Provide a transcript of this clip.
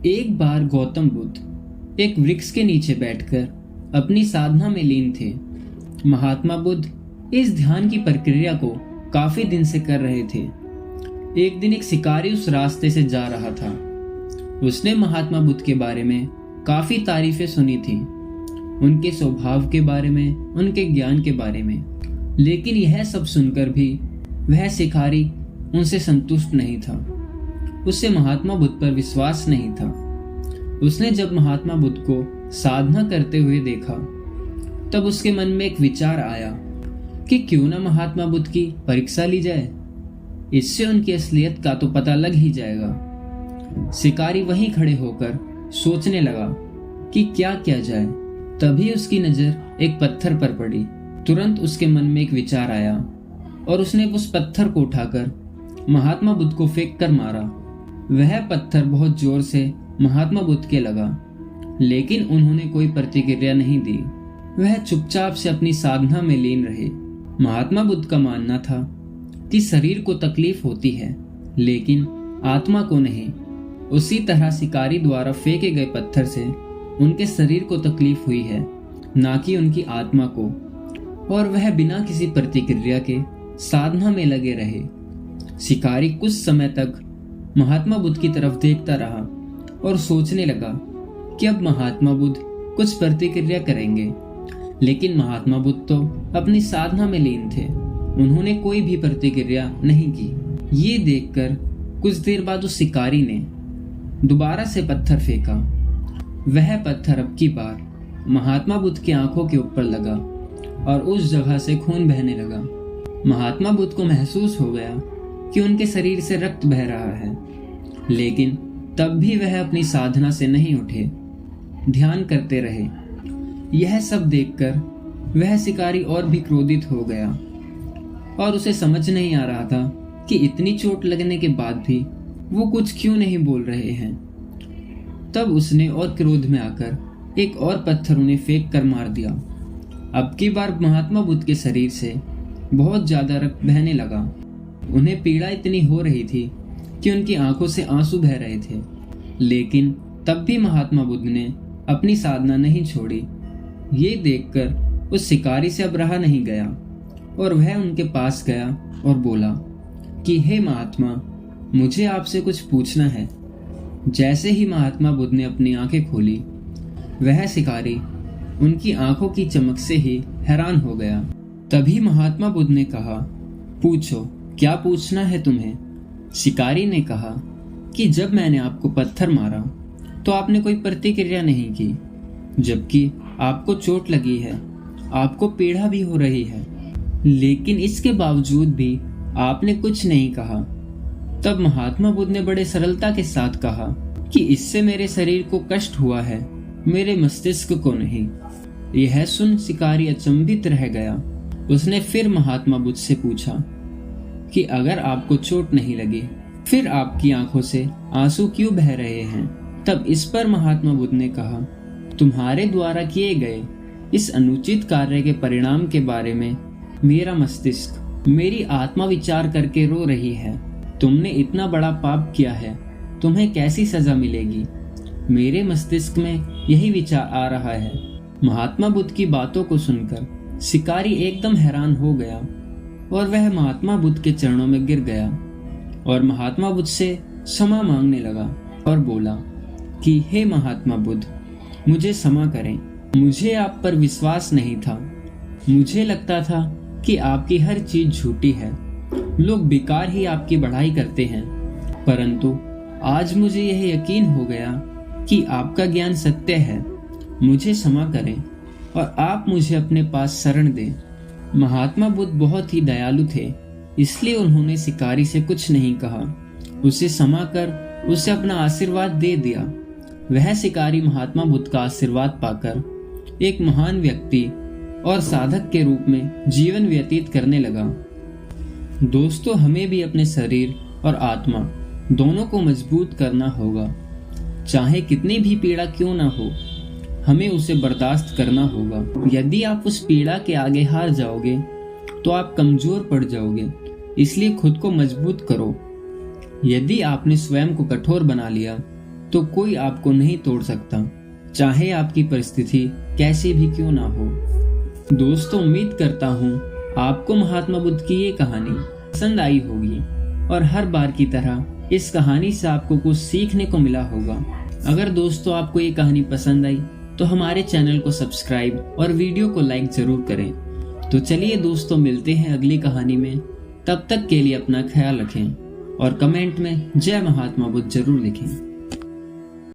एक बार गौतम बुद्ध एक वृक्ष के नीचे बैठकर अपनी साधना में लीन थे। महात्मा बुद्ध इस ध्यान की प्रक्रिया को काफी दिन से कर रहे थे। एक दिन एक शिकारी उस रास्ते से जा रहा था। उसने महात्मा बुद्ध के बारे में काफी तारीफें सुनी थी, उनके स्वभाव के बारे में, उनके ज्ञान के बारे में। लेकिन यह सब सुनकर भी वह शिकारी उनसे संतुष्ट नहीं था। उसे महात्मा बुद्ध पर विश्वास नहीं था। उसने जब महात्मा बुद्ध को साधना करते हुए देखा, तब उसके मन में एक विचार आया कि क्यों ना महात्मा बुद्ध की परीक्षा ली जाए। इससे उनकी असलियत का तो पता लग ही जाएगा। शिकारी वहीं खड़े होकर सोचने लगा कि क्या किया जाए। तभी उसकी नजर एक पत्थर पर पड़ी। तुरंत उसके मन में एक विचार आया और उसने उस पत्थर को उठाकर महात्मा बुद्ध को फेंक कर मारा। वह पत्थर बहुत जोर से महात्मा बुद्ध के लगा, लेकिन उन्होंने कोई प्रतिक्रिया नहीं दी। वह चुपचाप से अपनी साधना में लीन रहे। महात्मा बुद्ध का मानना था कि शरीर को तकलीफ होती है, लेकिन आत्मा को नहीं। उसी तरह शिकारी द्वारा फेंके गए पत्थर से उनके शरीर को तकलीफ हुई है, ना कि उनकी आत्मा को। और वह बिना किसी प्रतिक्रिया के साधना में लगे रहे। शिकारी कुछ समय तक महात्मा बुद्ध की तरफ देखता रहा और सोचने लगा कि अब महात्मा बुद्ध कुछ प्रतिक्रिया करेंगे। लेकिन महात्मा बुद्ध तो अपनी साधना में लीन थे। उन्होंने कोई भी प्रतिक्रिया नहीं की। ये देखकर कुछ देर बाद उस शिकारी ने दोबारा से पत्थर फेंका। वह पत्थर अब की बार महात्मा बुद्ध की आंखों के ऊपर लगा और उस जगह से खून बहने लगा। महात्मा बुद्ध को महसूस हो गया कि उनके शरीर से रक्त बह रहा है, लेकिन तब भी वह अपनी साधना से नहीं उठे, ध्यान करते रहे। यह सब देखकर वह शिकारी और भी क्रोधित हो गया और उसे समझ नहीं आ रहा था कि इतनी चोट लगने के बाद भी वो कुछ क्यों नहीं बोल रहे हैं। तब उसने और क्रोध में आकर एक और पत्थर उन्हें फेंक कर मार दिया। अब की बार महात्मा बुद्ध के शरीर से बहुत ज्यादा रक्त बहने लगा। उन्हें पीड़ा इतनी हो रही थी कि उनकी आंखों से आंसू बह रहे थे, लेकिन तब भी महात्मा बुद्ध ने अपनी साधना नहीं छोड़ी। ये देखकर उस शिकारी से अब रहा नहीं गया और वह उनके पास गया और बोला कि हे महात्मा, मुझे आपसे कुछ पूछना है। जैसे ही महात्मा बुद्ध ने अपनी आंखें खोली, वह शिकारी उनकी आंखों की चमक से ही हैरान हो गया। तभी महात्मा बुद्ध ने कहा, पूछो, क्या पूछना है तुम्हें? शिकारी ने कहा कि जब मैंने आपको पत्थर मारा तो आपने कोई प्रतिक्रिया नहीं की, जबकि आपको चोट लगी है, आपको पीड़ा भी हो रही है, लेकिन इसके बावजूद भी आपने कुछ नहीं कहा। तब महात्मा बुद्ध ने बड़े सरलता के साथ कहा कि इससे मेरे शरीर को कष्ट हुआ है, मेरे मस्तिष्क को नहीं। यह सुन शिकारी अचंभित रह गया। उसने फिर महात्मा बुद्ध से पूछा कि अगर आपको चोट नहीं लगी, फिर आपकी आंखों से आंसू क्यों बह रहे हैं? तब इस पर महात्मा बुद्ध ने कहा, तुम्हारे द्वारा किए गए इस अनुचित कार्य के परिणाम के बारे में मेरा मस्तिष्क, मेरी आत्मा विचार करके रो रही है। तुमने इतना बड़ा पाप किया है, तुम्हें कैसी सजा मिलेगी? मेरे मस्तिष्क में यही विचार आ रहा है। महात्मा बुद्ध की बातों को सुनकर शिकारी एकदम हैरान हो गया और वह महात्मा बुद्ध के चरणों में गिर गया और महात्मा बुद्ध से क्षमा मांगने लगा और बोला कि हे महात्मा बुद्ध, मुझे क्षमा करें। मुझे आप पर विश्वास नहीं था। मुझे लगता था कि आपकी हर चीज झूठी है, लोग बेकार ही आपकी बढ़ाई करते हैं, परंतु आज मुझे यह यकीन हो गया कि आपका ज्ञान सत्य है। मुझे क्षमा करें और आप मुझे अपने पास शरण दें। महात्मा बुद्ध बहुत ही दयालु थे, इसलिए उन्होंने शिकारी से कुछ नहीं कहा। उसे क्षमा कर उसे अपना आशीर्वाद दे दिया। वह शिकारी महात्मा बुद्ध का आशीर्वाद पाकर एक महान व्यक्ति और साधक के रूप में जीवन व्यतीत करने लगा। दोस्तों, हमें भी अपने शरीर और आत्मा दोनों को मजबूत करना होगा। चाहे कितनी भी पीड़ा क्यों ना हो, हमें उसे बर्दाश्त करना होगा। यदि आप उस पीड़ा के आगे हार जाओगे तो आप कमजोर पड़ जाओगे। इसलिए खुद को मजबूत करो। यदि आपने स्वयं को कठोर बना लिया तो कोई आपको नहीं तोड़ सकता, चाहे आपकी परिस्थिति कैसी भी क्यों ना हो। दोस्तों, उम्मीद करता हूँ आपको महात्मा बुद्ध की ये कहानी पसंद आई होगी और हर बार की तरह इस कहानी से आपको कुछ सीखने को मिला होगा। अगर दोस्तों आपको ये कहानी पसंद आई तो हमारे चैनल को सब्सक्राइब और वीडियो को लाइक जरूर करें। तो चलिए दोस्तों, मिलते हैं अगली कहानी में। तब तक के लिए अपना ख्याल रखें और कमेंट में जय महात्मा बुद्ध जरूर लिखें।